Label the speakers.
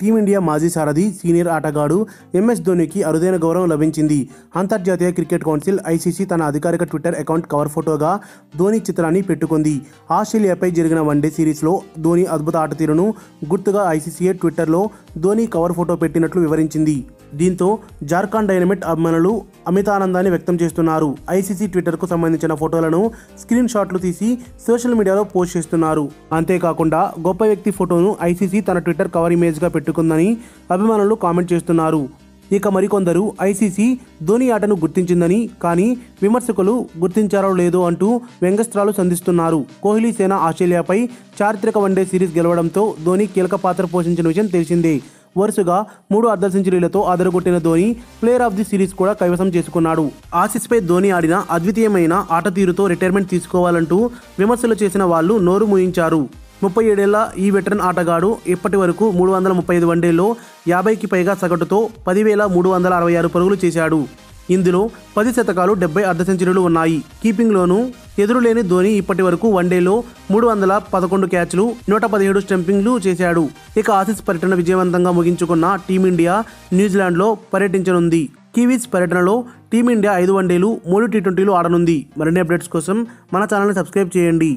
Speaker 1: Team India మాజీ సారథి senior ఆటగాడు MS ధోనీకి అరుదైన గౌరవం లభించింది. అంతర్జాతీయ క్రికెట్ కౌన్సిల్ ఐసీసీ తన అధికారిక ట్విట్టర్ అకౌంట్ కవర్ ఫోటోగా ధోనీ చిత్రాన్ని పెట్టుకుంది. ఆస్ట్రేలియాపై జరిగిన వన్డే సిరీస్లో ధోనీ అద్భుత ఆట తీరును గుర్తుగా ఐసీసీయే ట్విట్టర్లో ధోనీ కవర్ ఫోటో పెట్టినట్లు వివరించింది. దీంతో జార్ఖండ్ డైనమైట్ అభిమానులు అమితానందాన్ని వ్యక్తం చేస్తున్నారు. ఐసీసీ ట్విట్టర్కు సంబంధించిన ఫోటోలను స్క్రీన్ షాట్లు తీసి సోషల్ మీడియాలో పోస్ట్ చేస్తున్నారు. అంతేకాకుండా గొప్ప వ్యక్తి ఫోటోను ఐసీసీ తన ట్విట్టర్ కవర్ ఇమేజ్గా పెట్టుకుందని అభిమానులు కామెంట్ చేస్తున్నారు. ఇక మరికొందరు ఐసీసీ ధోనీ ఆటను గుర్తించిందని, కానీ విమర్శకులు గుర్తించారో లేదో అంటూ వ్యంగ్యాస్త్రాలు సంధిస్తున్నారు. కోహ్లీ సేన ఆస్ట్రేలియాపై చారిత్రక వన్డే సిరీస్ గెలవడంతో ధోనీ కీలక పాత్ర పోషించిన విషయం తెలిసిందే. వరుసగా 3 అర్ధ సెంచరీలతో అదరగొట్టిన Dhoni player of the series కూడా కైవసం చేసుకున్నాడు. ఆసీస్పై ధోనీ ఆడిన అద్వితీయమైన ఆట తీరుతో రిటైర్మెంట్ తీసుకోవాలంటూ విమర్శలు చేసిన వాళ్ళు నోరు మూయించారు. 37 ఏళ్ల ఈ వెటరన్ ఆటగాడు ఇప్పటి వరకు 335 వన్డేల్లో 50కి పైగా సగటుతో 10,366 పరుగులు చేశాడు. ఇందులో 10 శతకాలు, 70 అర్ధ సెంచరీలు ఉన్నాయి. కీపింగ్లోనూ ఎదురులేని ధోనీ ఇప్పటి వరకు వన్డేలో 311 క్యాచ్లు, 117 స్టంపింగ్లు చేశాడు. ఇక ఆసీస్ పర్యటన విజయవంతంగా ముగించుకున్న టీమిండియా న్యూజిలాండ్లో పర్యటించనుంది. కివీస్ పర్యటనలో టీమిండియా 5 వన్డేలు, 3 టీ20లు ఆడనుంది. మరిన్ని అప్డేట్స్ కోసం మన ఛానల్ని సబ్స్క్రైబ్ చేయండి.